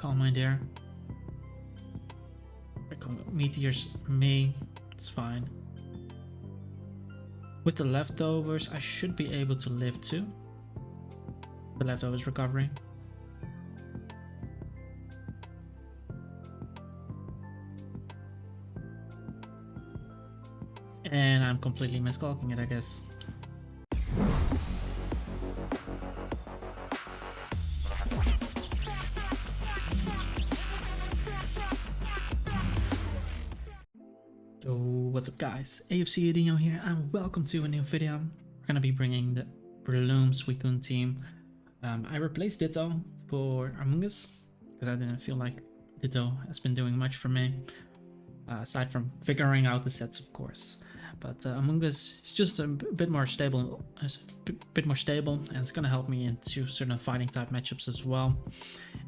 Calm Mind here. Meteors for me, it's fine. With the leftovers, I should be able to live too. The leftovers recovering. And I'm completely miscalculating it, I guess. So what's up guys, AFC Adinho here and welcome to a new video. We're gonna be bringing the Breloom Suicune team. I replaced Ditto for Amoongus because I didn't feel like Ditto has been doing much for me. Aside from figuring out the sets, of course. But Amoongus is just a bit more stable, and it's gonna help me into certain fighting type matchups as well,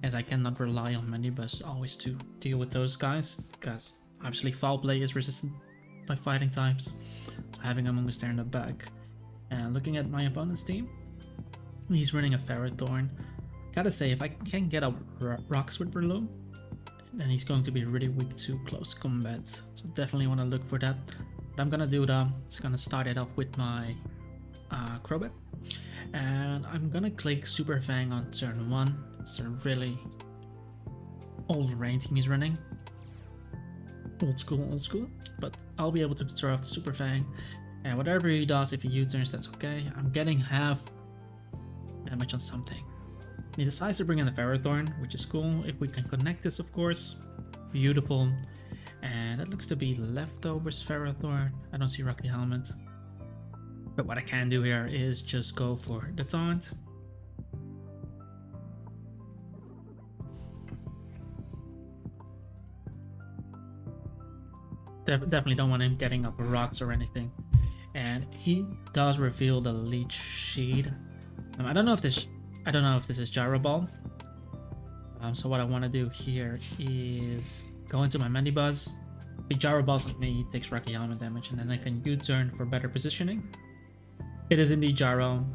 as I cannot rely on Novice always to deal with those guys, because obviously foul play is resistant by fighting types. So having Amoongus there in the back. And looking at my opponent's team, he's running a Ferrothorn. Gotta say, if I can get up rocks with Breloom, then he's going to be really weak to close combat. So definitely want to look for that. What I'm gonna do though, is gonna start it off with my Crobat. And I'm gonna click Super Fang on turn 1. It's a really old rain team he's running. Old school. But I'll be able to throw off the Super Fang. And whatever he does, if he U-turns, that's okay. I'm getting half damage on something. He decides to bring in the Ferrothorn, which is cool. If we can connect this, of course. Beautiful. And that looks to be leftovers Ferrothorn. I don't see Rocky Helmet. But what I can do here is just go for the taunt. Definitely don't want him getting up rocks or anything. And he does reveal the Leech Sheet. I don't know if this is Gyro Ball. So what I want to do here is go into my Mandibuzz. If he Gyro Balls with me, he takes Rocky Helmet damage, and then I can U-turn for better positioning. It is indeed Gyro.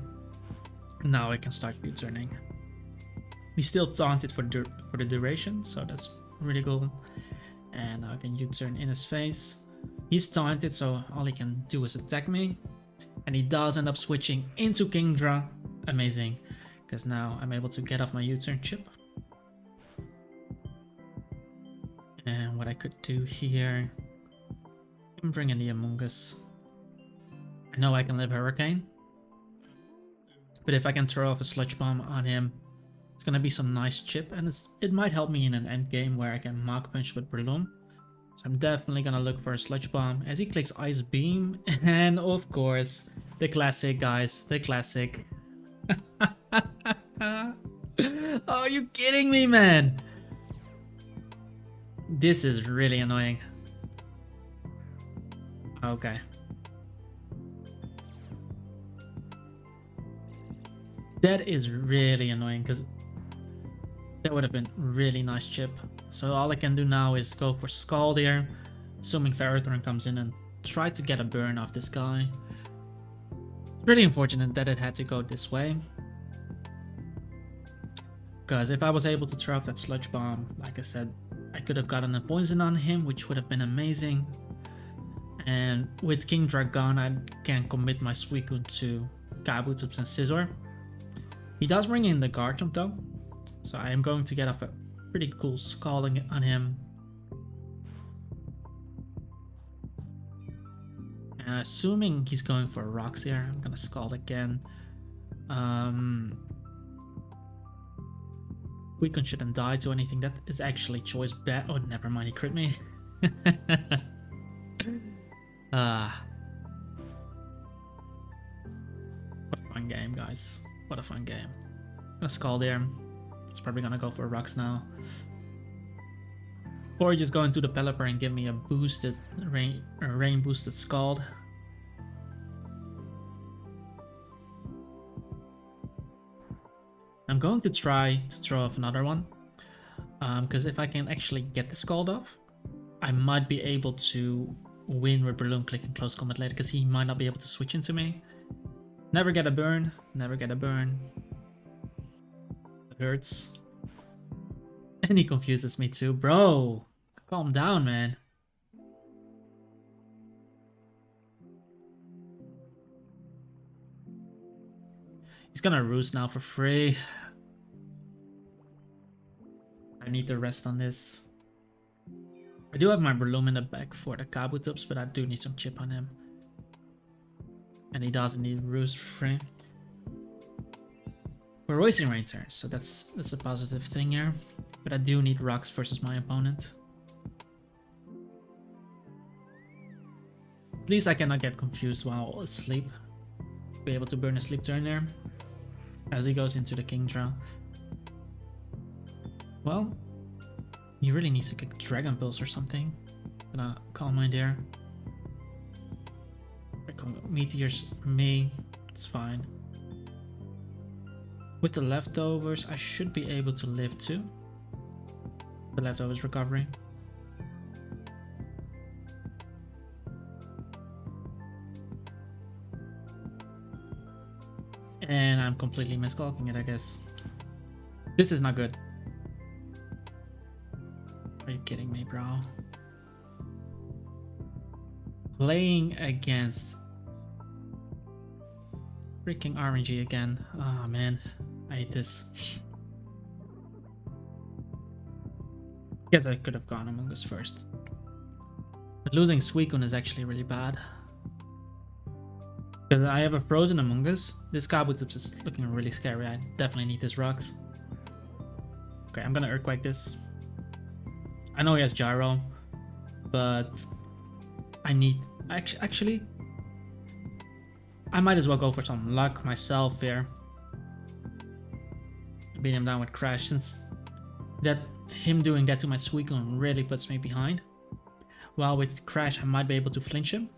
Now I can start U-turning. He's still taunted for the duration, so that's really cool. And now I can U-turn in his face. He's taunted, so all he can do is attack me. And he does end up switching into Kingdra. Amazing. Because now I'm able to get off my U-turn chip. And what I could do here, I'm bringing the Amoongus. I know I can live Hurricane, but if I can throw off a Sludge Bomb on him, it's gonna be some nice chip, and it might help me in an end game where I can Mach Punch with Breloom. So I'm definitely gonna look for a Sludge Bomb as he clicks Ice Beam, and of course, the classic, guys, the classic. Are you kidding me, man? This is really annoying. Okay. That is really annoying because that would have been really nice chip. So all I can do now is go for Scald here, assuming Ferrothorn comes in, and try to get a burn off this guy. It's really unfortunate that it had to go this way. Because if I was able to throw off that Sludge Bomb, like I said, I could have gotten a poison on him, which would have been amazing. And with Kingdra gone, I can commit my Suicune to Kabutops and Scizor. He does bring in the Garchomp though, so I am going to get off a pretty cool Scalding on him. And assuming he's going for rocks here, I'm gonna Scald again. Suicune shouldn't die to anything. That is actually choice bad. Oh, never mind, he crit me. What a fun game, guys. What a fun game. I'm gonna Scald there. He's probably gonna go for rocks now. Or just go into the Pelipper and give me a boosted rain boosted Scald. I'm going to try to throw off another one. Because if I can actually get the Scald off, I might be able to win with Breloom clicking close combat later, because he might not be able to switch into me. Never get a burn. Never get a burn. It hurts. And he confuses me too. Bro, calm down, man. He's gonna roost now for free. I need to rest on this. I do have my Breloom in the back for the Kabutops, but I do need some chip on him. And he doesn't need roost for free. We're wasting rain turns, so that's a positive thing here. But I do need rocks versus my opponent. At least I cannot get confused while asleep. Be able to burn a sleep turn there. As he goes into the Kingdra. Well, he really needs to get Dragon Pulse or something. Gonna Calm Mind there. Meteors for me, it's fine. With the leftovers, I should be able to live too. The leftovers recovery. And I'm completely miscalculating it, I guess. This is not good. Are you kidding me, bro? Playing against freaking RNG again. Oh man, I hate this. Guess I could have gone Amoongus first. But losing Suicune is actually really bad. Because I have a frozen Amoongus. This Kabutops is looking really scary. I definitely need his rocks. Okay, I'm gonna Earthquake this. I know he has Gyro, but I need... Actually, I might as well go for some luck myself here. Beat him down with Crash, since him doing that to my Suicune really puts me behind. While with Crash, I might be able to flinch him.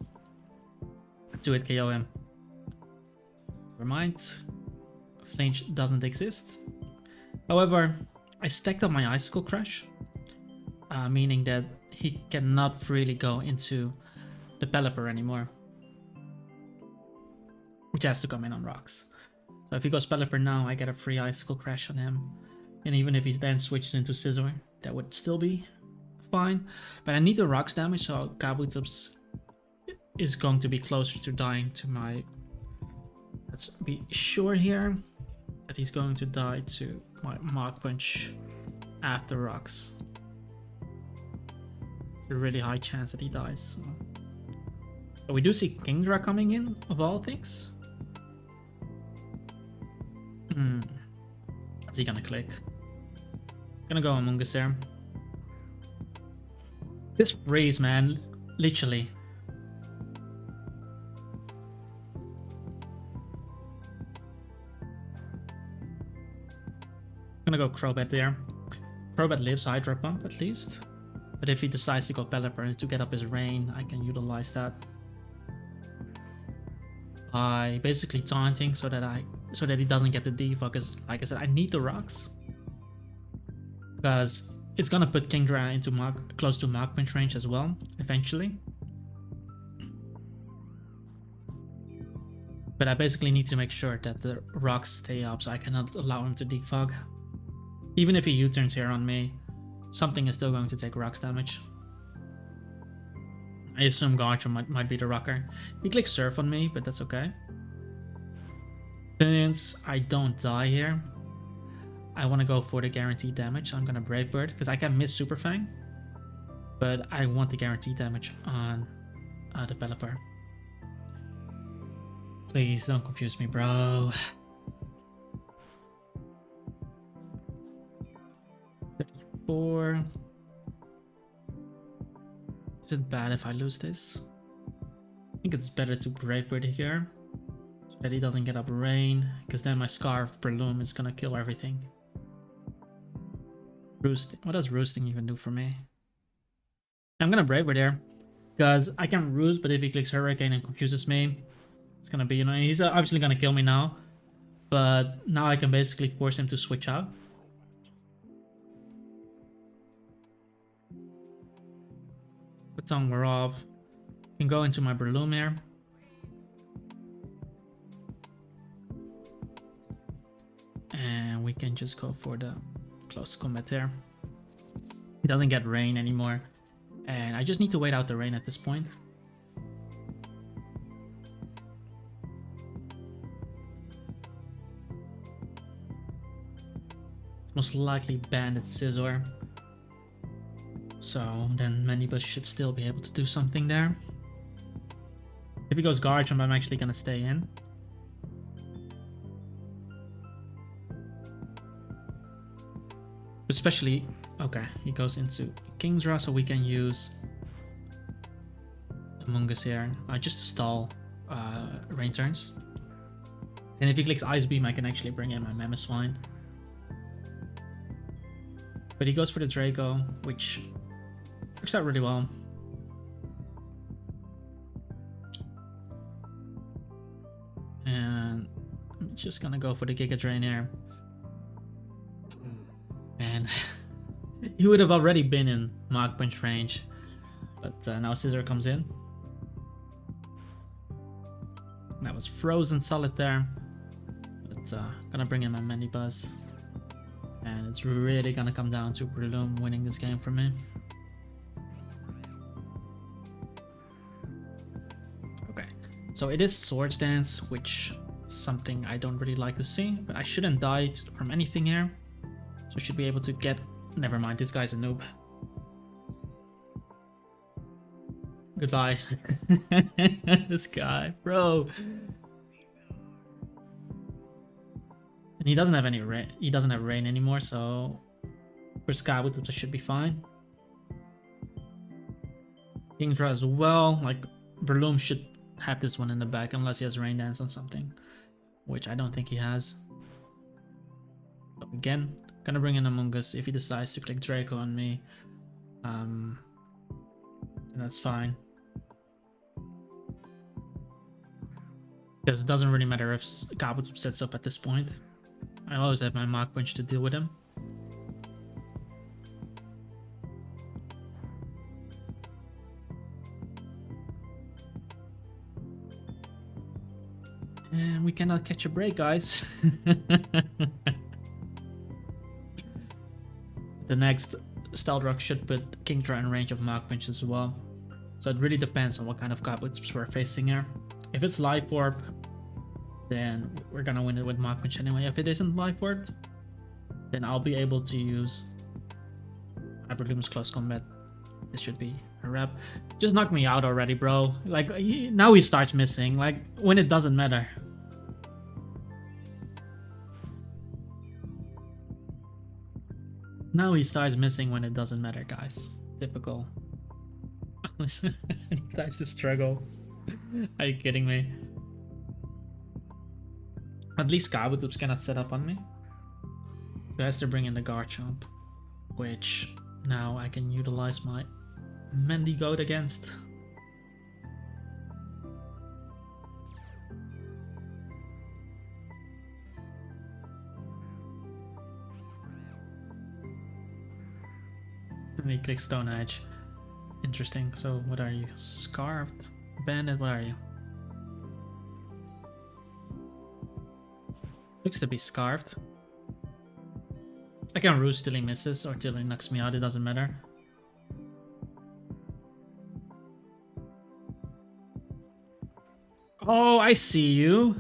2-hit KO him. Never mind. Flinch doesn't exist. However, I stacked up my Icicle Crash. Meaning that he cannot freely go into the Pelipper anymore. Which has to come in on rocks. So if he goes Pelipper now, I get a free Icicle Crash on him. And even if he then switches into Scizor, that would still be fine. But I need the rocks damage, so Kabutops is going to be closer to dying to my... Let's be sure here that he's going to die to my Mach Punch after rocks. It's a really high chance that he dies. So we do see Kingdra coming in, of all things. Is he gonna click? Gonna go Amoongus here. This freeze, man, literally. Gonna go Crobat there. Crobat lives Hydro Pump at least. But if he decides to go Pelipper to get up his rain, I can utilize that by basically taunting so that he doesn't get the defog. Because like I said, I need the rocks. Because it's gonna put Kingdra into close to Mach Punch range as well, eventually. But I basically need to make sure that the rocks stay up, so I cannot allow him to defog. Even if he U-turns here on me, something is still going to take rocks damage. I assume Garchomp might be the rocker. He clicks Surf on me, but that's okay. Since I don't die here, I want to go for the guaranteed damage. So I'm going to Brave Bird, because I can miss Super Fang. But I want the guaranteed damage on the Pelipper. Please don't confuse me, bro. 34. Is it bad if I lose this? I think it's better to Brave Bird here, so that he doesn't get up rain, because then my Scarf Breloom is gonna kill everything. Roosting. What does Roosting even do for me? I'm gonna Brave Bird here, because I can Roost, but if he clicks Hurricane and confuses me, it's gonna be, you know, he's obviously gonna kill me now, but now I can basically force him to switch out. Put some more off. Can go into my Breloom here. And we can just go for the close combat there. He doesn't get rain anymore. And I just need to wait out the rain at this point. It's most likely Bandit Scizor. So then Manibus should still be able to do something there. If he goes Garchomp, I'm actually gonna stay in. Especially, okay, he goes into Kingdra, so we can use Amoongus here, just to stall rain turns. And if he clicks Ice Beam, I can actually bring in my Mamoswine. But he goes for the Draco, which works out really well. And I'm just gonna go for the Giga Drain here. And he would have already been in Mach Punch range. But now Scizor comes in. That was frozen solid there. But gonna bring in my Manibuzz. And it's really gonna come down to Breloom winning this game for me. Okay, so it is Swords Dance, which is something I don't really like to see, but I shouldn't die from anything here. So I should be able to get... Never mind, this guy's a noob. Goodbye. This guy, bro. And he doesn't have any rain. He doesn't have rain anymore, so for Skyward should be fine. Kingdra as well. Like Breloom should have this one in the back unless he has Rain Dance on something, which I don't think he has. So again, gonna bring in Amoongus if he decides to click Draco on me. That's fine. Because it doesn't really matter if Kabutops sets up at this point. I always have my Mach Punch to deal with him. And we cannot catch a break, guys. The next Stealth should put Kingdra in range of Mach Punch as well. So it really depends on what kind of Kabutops we're facing here. If it's Life Orb, then we're gonna win it with Mach Punch anyway. If it isn't Life Orb, then I'll be able to use Hyperloom's Close Combat. This should be a wrap. Just knock me out already, bro. Like, now he starts missing, like, when it doesn't matter. Now he starts missing when it doesn't matter, guys. Typical. He starts to struggle. Are you kidding me? At least Kabutops cannot set up on me. So he has to bring in the Garchomp, which now I can utilize my Mendigoat against. And he clicks Stone Edge. Interesting. So what are you? Scarfed? Bandit? What are you? Looks to be Scarfed. I can Roost till he misses or till he knocks me out, it doesn't matter. Oh, I see you.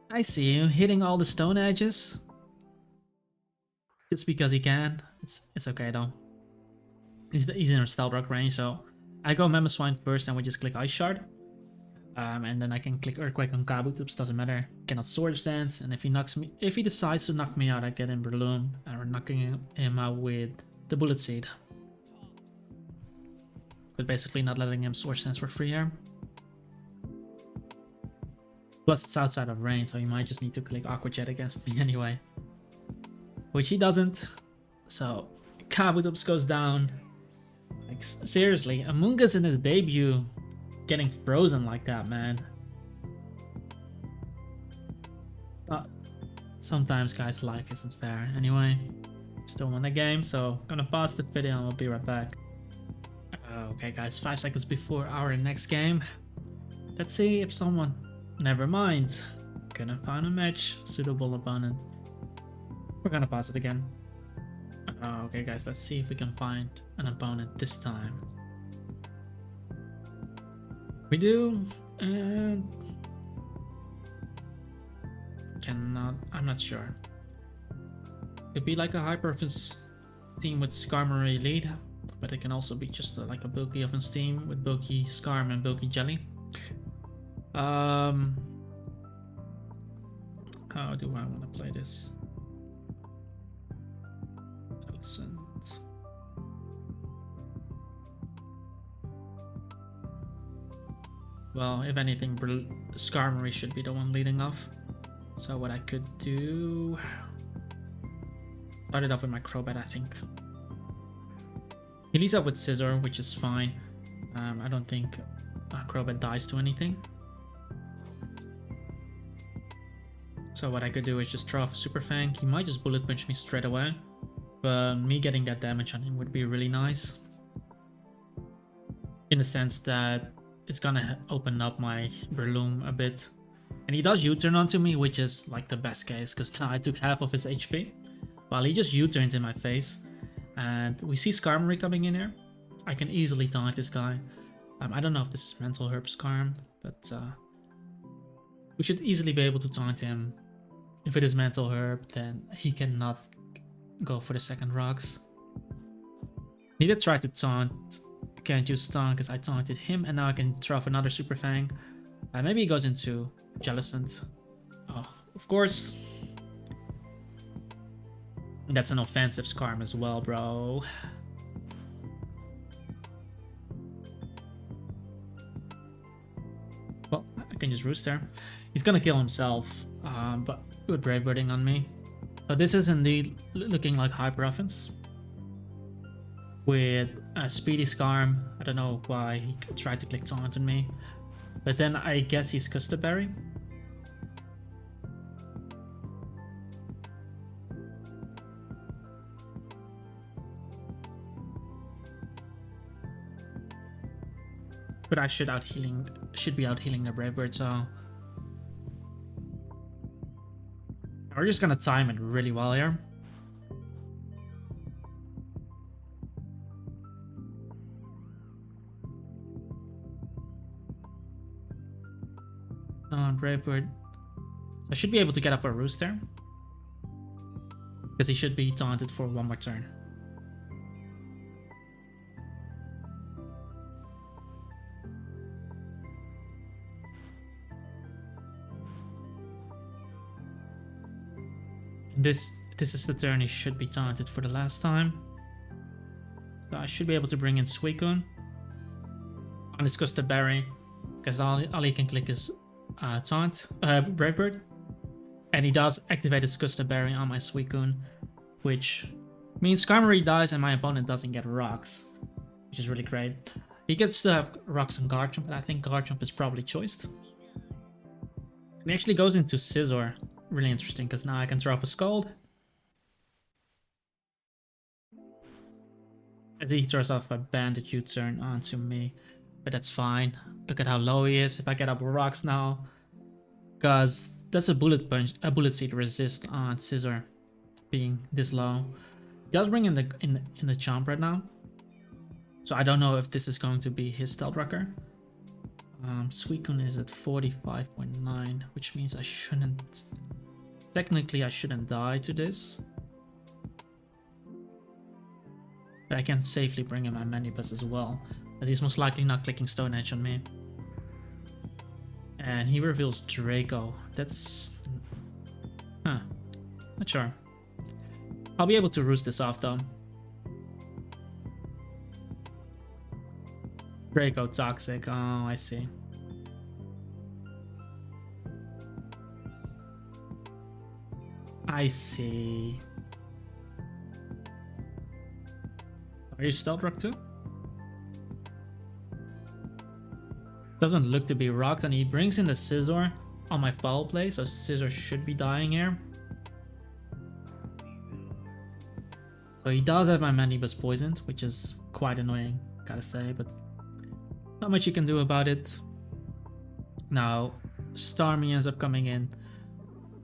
I see you hitting all the Stone Edges. Just because he can. It's okay though. He's in a Stealth Rock range, so I go Mamoswine first and we just click Ice Shard. And then I can click Earthquake on Kabutops, doesn't matter. Cannot Swords Dance, and if he decides to knock me out, I get in Breloom, and we're knocking him out with the Bullet Seed. But basically not letting him Swords Dance for free here. Plus it's outside of range, so he might just need to click Aqua Jet against me anyway. Which he doesn't. So Kabutops goes down. Like seriously, Amoongus in his debut getting frozen like that, man. Sometimes, guys, life isn't fair. Anyway, still won the game, so gonna pause the video and we'll be right back. Okay, guys, 5 seconds before our next game. Let's see if someone... Never mind. Couldn't find a match. Suitable opponent. We're gonna pause it again. Okay, guys, let's see if we can find an opponent this time. We do, and cannot. I'm not sure. It'd be like a hyper offense team with Skarmory lead, but it can also be just like a bulky offense team with bulky Skarm and bulky Jelly. How do I want to play this? Well, if anything, Skarmory should be the one leading off. So what I could do... Started off with my Crobat, I think. He leads up with Scizor, which is fine. I don't think Crobat dies to anything. So what I could do is just throw off a Super Fang. He might just Bullet Punch me straight away. But me getting that damage on him would be really nice. In the sense that it's gonna open up my Breloom a bit. And he does U-turn onto me, which is like the best case, because now I took half of his HP. While he just U-turned in my face. And we see Skarmory coming in here. I can easily taunt this guy. I don't know if this is Mental Herb Skarm, but we should easily be able to taunt him. If it is Mental Herb, then he cannot go for the second rocks. Need to try to taunt. Can't use taunt because I taunted him, and now I can throw off another Super Fang. Maybe he goes into Jellicent. Oh, of course. That's an offensive Skarm as well, bro. Well, I can just Roost there. He's gonna kill himself, but with Brave Birding on me. So this is indeed looking like Hyper Offense. With a Speedy Skarm. I don't know why he tried to click Taunt on me. But then I guess he's Custard Berry. But I should be out healing the Brave Bird, so we're just gonna time it really well here. Brave Bird. I should be able to get up for a Rooster. Because he should be taunted for one more turn. This is the turn he should be taunted for the last time. So I should be able to bring in Suicune on his Custard Berry, because all he can click is taunt, Brave Bird, and he does activate his Custard Berry on my Suicune, which means Skarmory dies and my opponent doesn't get rocks, which is really great. He gets to have rocks on Garchomp, but I think Garchomp is probably choiced. And he actually goes into Scizor. Really interesting, because now I can throw off a Scald. As he throws off a Bandit U-turn onto me, but that's fine. Look at how low he is. If I get up with rocks now, because that's a Bullet Punch, a Bullet Seed resist on Scizor being this low. He does bring in the Chomp right now, so I don't know if this is going to be his Stealth Rocker. Suicune is at 45.9, which means I shouldn't. Technically, I shouldn't die to this. But I can safely bring in my Manibus as well, as he's most likely not clicking Stone Edge on me. And he reveals Draco. That's... Huh. Not sure. I'll be able to roost this off though. Draco Toxic. Oh, I see. I see. Are you Stealth Rock too? Doesn't look to be rocked, and he brings in the Scizor on my foul play, so Scizor should be dying here. So he does have my Manibus poisoned, which is quite annoying, gotta say, but not much you can do about it. Now, Starmie ends up coming in.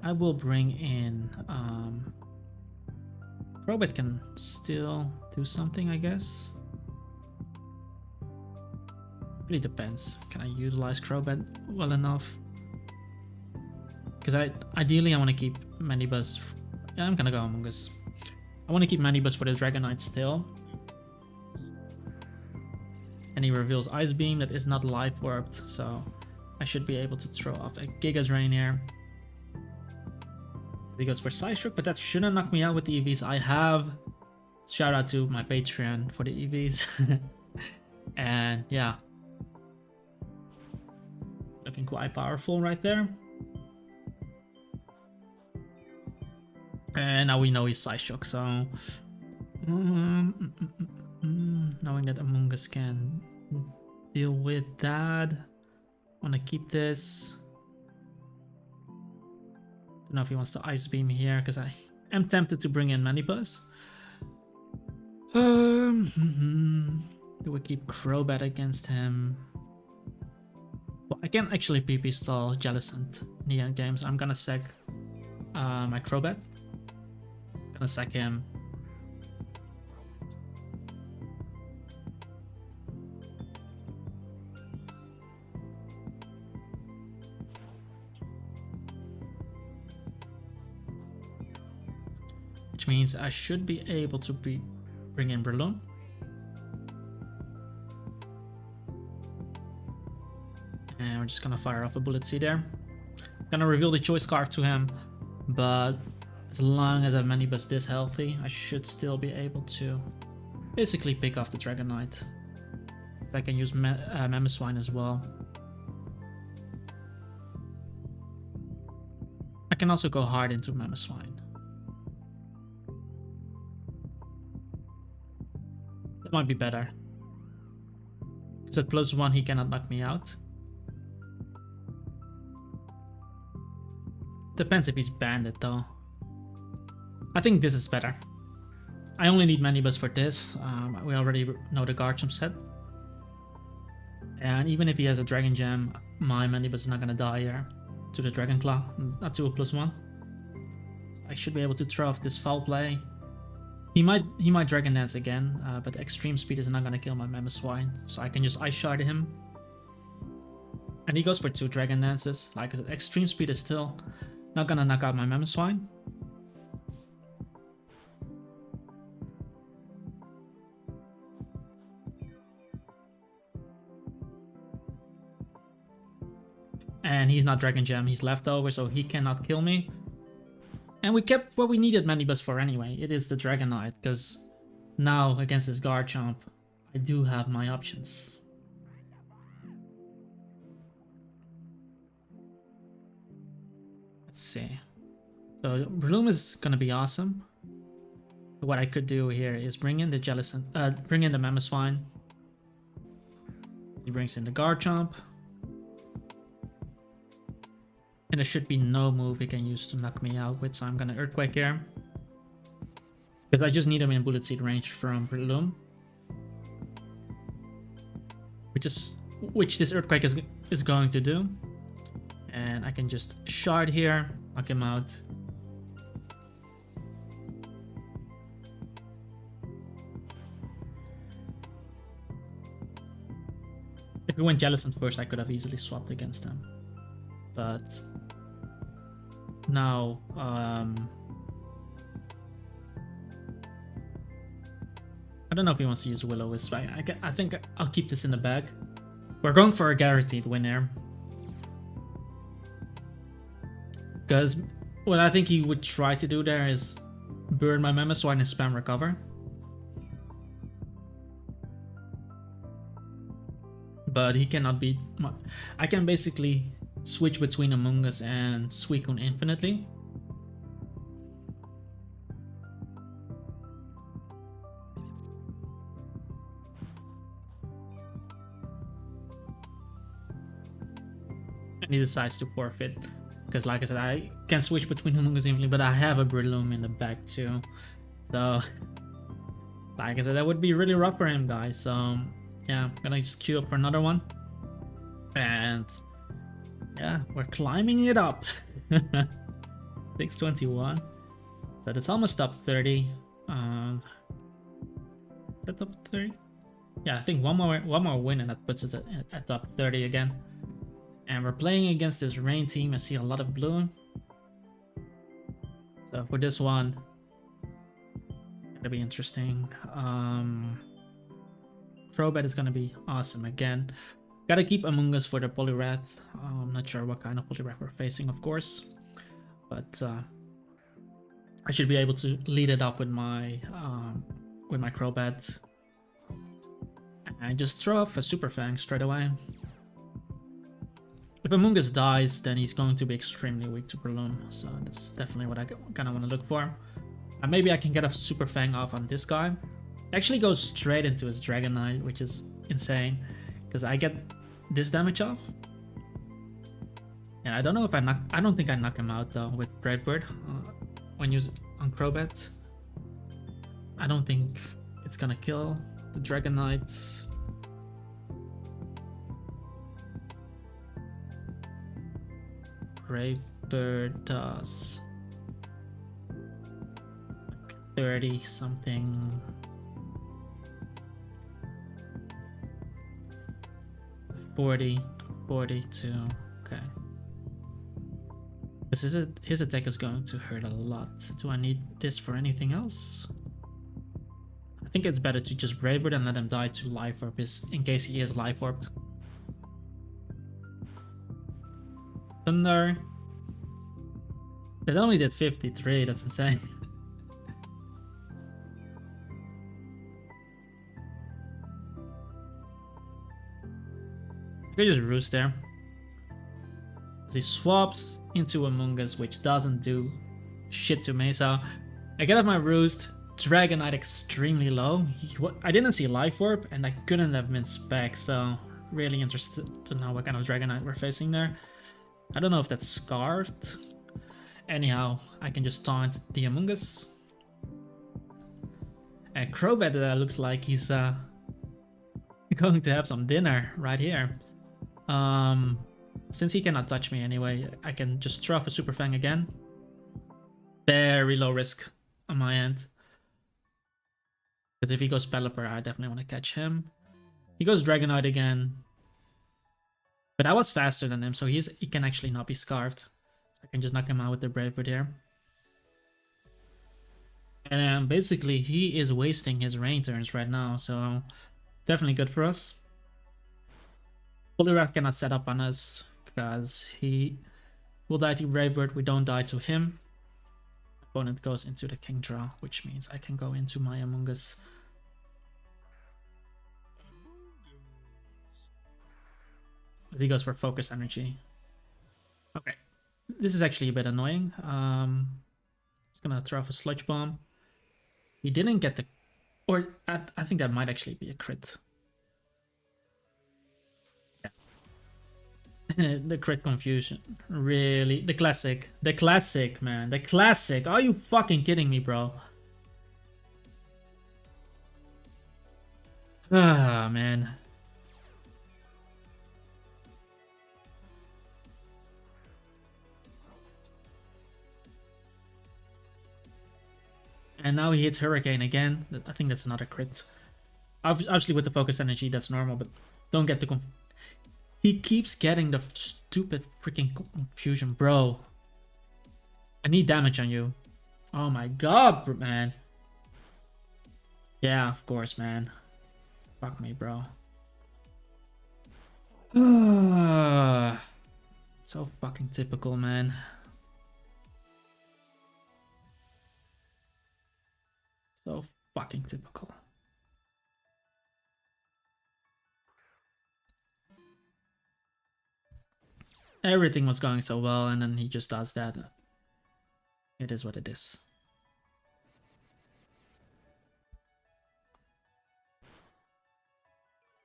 I will bring in Crobat can still do something, I guess. Really depends. Can I utilize Crobat well enough? Because ideally I want to keep Manibus. Yeah, I'm gonna go Amoongus. I want to keep Manibus for the Dragonite still. And he reveals Ice Beam that is not life warped, so I should be able to throw off a Giga Drain here. He goes for Psyshock, but that shouldn't knock me out with the EVs I have. Shout out to my Patreon for the EVs. And yeah. Looking quite powerful right there. And now we know he's Psyshock, so... knowing that Amoongus can deal with that. Want to keep this. Don't know if he wants to Ice Beam here, because I am tempted to bring in Manibus. Do we keep Crobat against him? Well, I can actually PP stall Jellicent in the end game, so I'm gonna sack my Crobat. Gonna sack him. Which means I should be able to bring in Breloom. And we're just gonna fire off a Bullet Seed there. Gonna reveal the Choice Scarf to him, but as long as I have Manibus this healthy, I should still be able to basically pick off the Dragonite. So I can use Mamoswine as well. I can also go hard into Mamoswine. That might be better. Because at +1 he cannot knock me out. Depends if he's banded though. I think this is better. I only need Manibus for this. We already know the Garchomp set. And even if he has a Dragon Gem, my Manibus is not gonna die here to the Dragon Claw, not to a +1. So I should be able to throw off this Foul Play. He might Dragon Dance again, but Extreme Speed is not gonna kill my Mamoswine, so I can just Ice Shard him. And he goes for 2 Dragon Dances. Like I said, Extreme Speed is still not gonna knock out my Mamoswine. And he's not Dragon Gem, he's leftover, so he cannot kill me. And we kept what we needed Manibus for anyway. It is the Dragonite, because now against this Garchomp, I do have my options. Let's see. So Breloom is gonna be awesome. What I could do here is bring in the Jellicent, bring in the Mamoswine. He brings in the Garchomp. And there should be no move he can use to knock me out with, so I'm gonna Earthquake here. Because I just need him in Bullet Seed range from Breloom. Which this Earthquake is going to do. And I can just Shard here, knock him out. If we went Jellicent first, I could have easily swapped against him. But now, I don't know if he wants to use Will-O-Wisp. I think I'll keep this in the bag. We're going for a guaranteed win here. Because what I think he would try to do there is burn my Mamoswine and spam Recover. But he cannot beat... I can basically switch between Amoongus and Suicune infinitely. And he decides to forfeit. Because like I said, I can switch between Amoongus infinitely, but I have a Breloom in the back too. So, like I said, that would be really rough for him, guys. So, yeah, I'm gonna just queue up for another one. And yeah, we're climbing it up. 621. So that's almost top 30. Is that top 30? Yeah, I think one more win and that puts us at top 30 again. And we're playing against this rain team. I see a lot of blue. So for this one, it'll be interesting. Crobat is gonna be awesome again. Gotta keep Amoongus for the Poliwrath. I'm not sure what kind of Poliwrath we're facing, of course, but I should be able to lead it off with my Crobat. And just throw off a Super Fang straight away. If Amoongus dies, then he's going to be extremely weak to Breloom, so that's definitely what I kind of want to look for. And maybe I can get a Super Fang off on this guy. Actually goes straight into his Dragonite, which is insane, because I get this damage off. And I don't know if I don't think I knock him out though with Brave Bird when used on Crobat. I don't think it's gonna kill the Dragonite. Brave Bird does 30 something. 40, 42, okay. His attack is going to hurt a lot. Do I need this for anything else? I think it's better to just Brave Bird and let him die to Life Orb in case he is Life Orbed. Thunder. It only did 53, that's insane. I could just Roost there. As he swaps into Amoongus, which doesn't do shit to me, so I get off my Roost, Dragonite extremely low. I didn't see Life Orb, and I couldn't have been Spec, so really interested to know what kind of Dragonite we're facing there. I don't know if that's Scarfed. Anyhow, I can just taunt the Amoongus. And Crobat looks like he's going to have some dinner right here. Since he cannot touch me anyway, I can just throw off a Super Fang again. Very low risk on my end. Because if he goes Pelipper, I definitely want to catch him. He goes Dragonite again. But I was faster than him, so he can actually not be Scarfed. I can just knock him out with the Brave Bird here. And basically, he is wasting his rain turns right now, so definitely good for us. Poliwrath cannot set up on us because he will die to Brave Bird. We don't die to him. Opponent goes into the King Draw, which means I can go into my Amoongus. He goes for Focus Energy. Okay, this is actually a bit annoying. Just gonna throw off a Sludge Bomb. He didn't get the, or I think that might actually be a crit. Yeah. The crit confusion, really. The classic, man, the classic. Are you fucking kidding me, bro? Ah, man. And now he hits Hurricane again. I think that's another crit. Obviously with the Focus Energy, that's normal, but don't get the he keeps getting the stupid freaking confusion, bro. I need damage on you. Oh my god, man. Yeah, of course, man. Fuck me, bro. So fucking typical, man. So fucking typical. Everything was going so well, and then he just does that. It is what it is.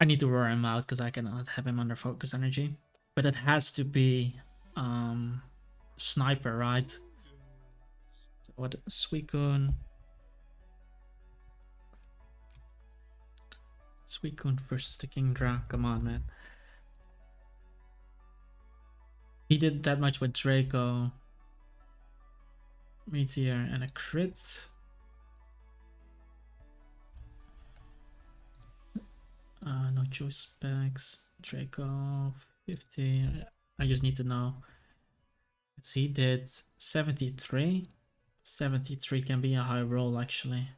I need to roar him out because I cannot have him under Focus Energy. But it has to be Sniper, right? So what? Suicune. Suicune versus the Kingdra. Come on, man. He did that much with Draco. Meteor and a crit. choice specs. Draco 50. I just need to know. Let's see, he did 73. 73 can be a high roll actually.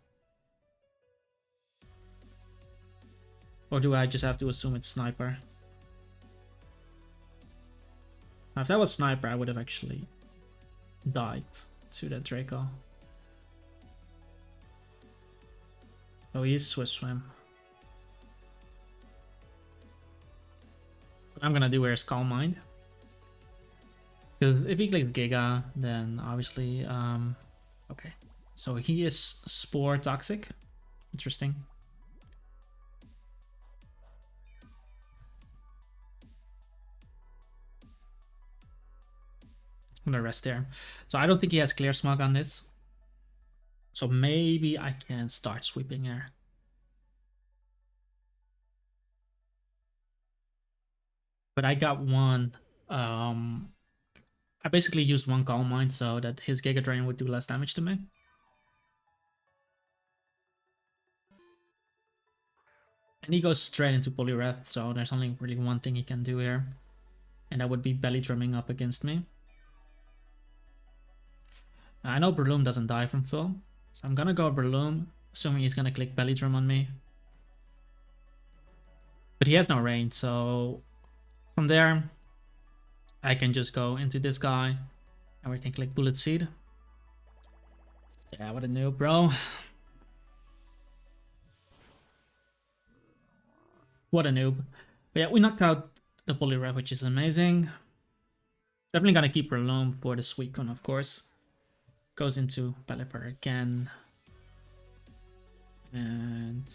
Or do I just have to assume it's sniper? Now, if that was sniper, I would have actually died to that Draco. So he is Swiss Swim. What I'm gonna do here is Calm Mind. Because if he clicks Giga, then obviously, okay. So he is Spore Toxic. Interesting. I'm gonna rest there. So I don't think he has Clear Smog on this. So maybe I can start sweeping here. But I got one. I basically used one Calm Mind so that his Giga Drain would do less damage to me. And he goes straight into Poliwrath, so there's only really one thing he can do here. And that would be belly drumming up against me. I know Breloom doesn't die from full, so I'm gonna go Breloom, assuming he's gonna click belly drum on me. But he has no range, so from there, I can just go into this guy, and we can click Bullet Seed. Yeah, what a noob, bro. What a noob. But yeah, we knocked out the Poliwrath, which is amazing. Definitely gonna keep Breloom for the Suicune, of course. Goes into Pelipper again. And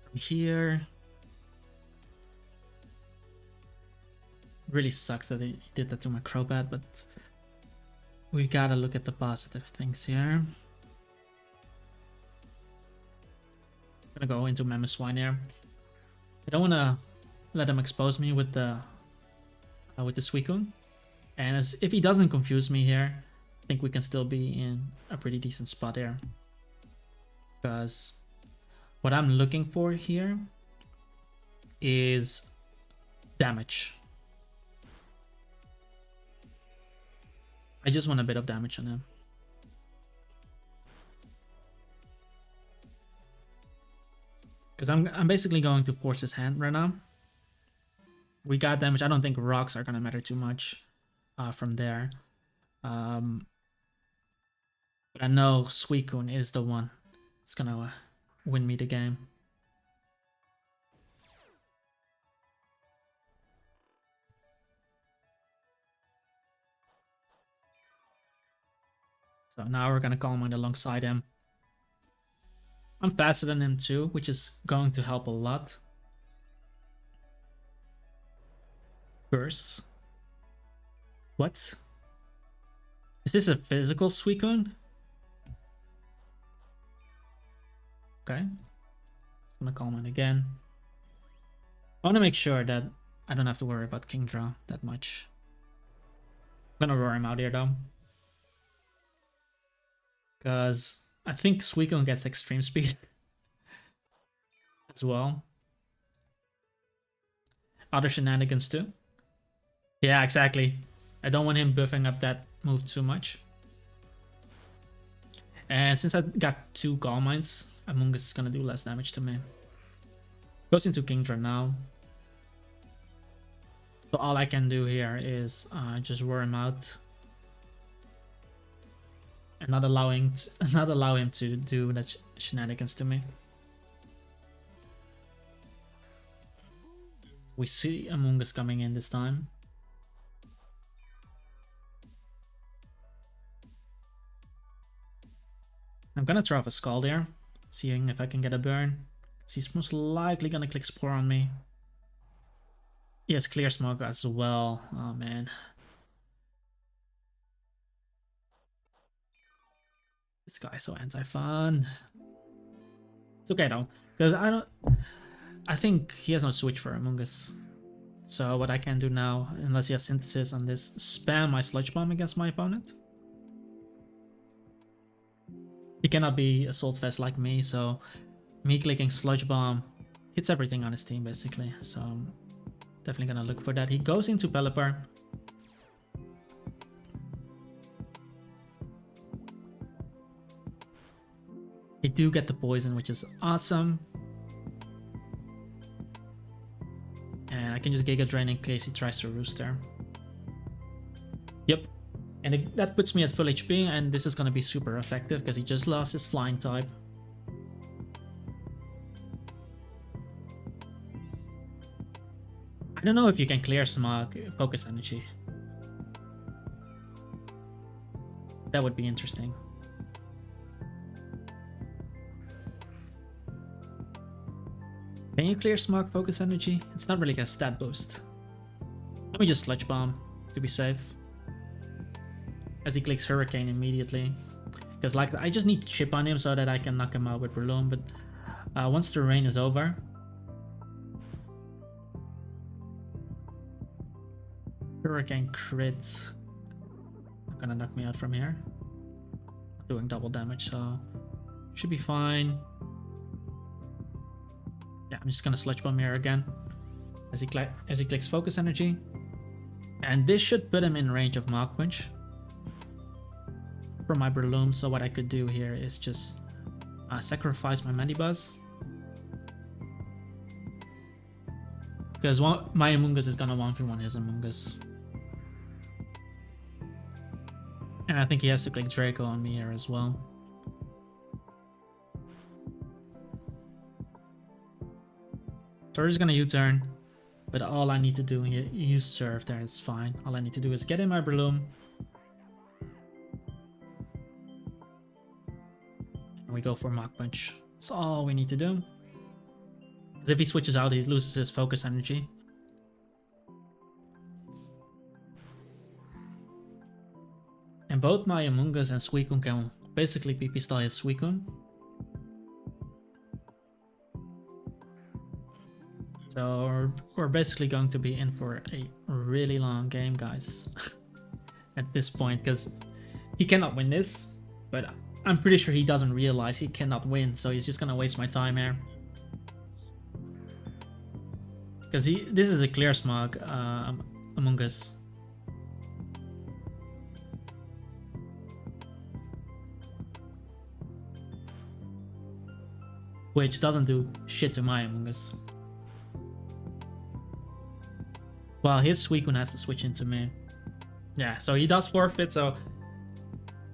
from here. Really sucks that he did that to my Crobat, but we gotta look at the positive things here. I'm gonna go into Mamoswine here. I don't wanna let him expose me with the Suicune. And if he doesn't confuse me here, I think we can still be in a pretty decent spot here. Because what I'm looking for here is damage. I just want a bit of damage on him. Because I'm basically going to force his hand right now. We got damage. I don't think rocks are going to matter too much from there. But I know Suicune is the one that's going to win me the game. So now we're going to Calm Mind alongside him. I'm faster than him too, which is going to help a lot. Curse. What? Is this a physical Suicune? Okay. Just gonna Calm Mind again. I want to make sure that I don't have to worry about Kingdra that much. I'm gonna roar him out here though. Because I think Suicune gets extreme speed as well. Other shenanigans too. Yeah, exactly. I don't want him buffing up that move too much. And since I got 2 Calm Minds, Amoongus is gonna do less damage to me. Goes into Kingdra now. So all I can do here is just roar him out. And not allow him to do that shenanigans to me. We see Amoongus coming in this time. I'm gonna throw off a Scald here, seeing if I can get a burn. He's most likely gonna click Spore on me. He has Clear Smog as well. Oh man. This guy's so anti-fun. It's okay though, because I think he has no switch for Amoongus. So what I can do now, unless he has Synthesis on this, spam my Sludge Bomb against my opponent. He cannot be Assault Vest like me, so me clicking Sludge Bomb hits everything on his team basically. So I'm definitely gonna look for that. He goes into Pelipper. I do get the poison, which is awesome. And I can just Giga Drain in case he tries to roost there. Yep. And that puts me at full HP, and this is going to be super effective because he just lost his flying type. I don't know if you can clear Smog Focus Energy. That would be interesting. Can you clear Smog Focus Energy? It's not really a stat boost. Let me just Sludge Bomb to be safe. As he clicks Hurricane immediately. Because like I just need chip on him so that I can knock him out with Breloom. But once the rain is over, Hurricane crit. Not gonna knock me out from here. Doing double damage, so should be fine. Yeah, I'm just gonna Sludge Bomb here again. As he clicks Focus Energy. And this should put him in range of Mach Punch for my Breloom. So what I could do here is just sacrifice my Mandibuzz. Because my Amoongus is gonna 1v1 his Amoongus. And I think he has to click Draco on me here as well. So we're just gonna U-turn. But all I need to do here, use Surf there, it's fine. All I need to do is get in my Breloom. And we go for Mach Punch. That's all we need to do. Because if he switches out, he loses his Focus Energy. And both my Amoongus and Suicune can basically PP style his Suicune. So we're basically going to be in for a really long game, guys. At this point, because he cannot win this. But I'm pretty sure he doesn't realize he cannot win, so he's just gonna waste my time here. Because this is a clear Smog Amoongus. Which doesn't do shit to my Amoongus. Well, his Suicune has to switch into me. Yeah, so he does forfeit, so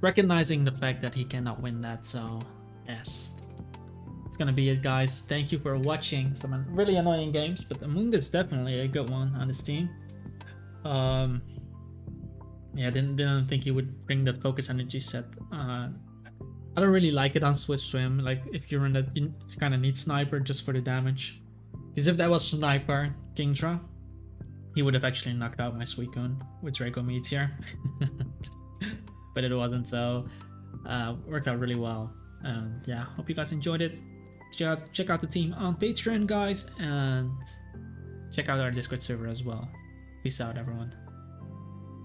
recognizing the fact that he cannot win that, so yes. It's gonna be it, guys. Thank you for watching some really annoying games, but Amoongus is definitely a good one on this team. Yeah, didn't think he would bring that Focus Energy set. I don't really like it on Swift Swim. Like, if you're in that, you kind of need Sniper just for the damage. Because if that was Sniper Kingdra, he would have actually knocked out my Suicune with Draco Meteor. But it wasn't, so worked out really well. And yeah, hope you guys enjoyed it. Check out the team on Patreon, guys, and check out our Discord server as well. Peace out, everyone.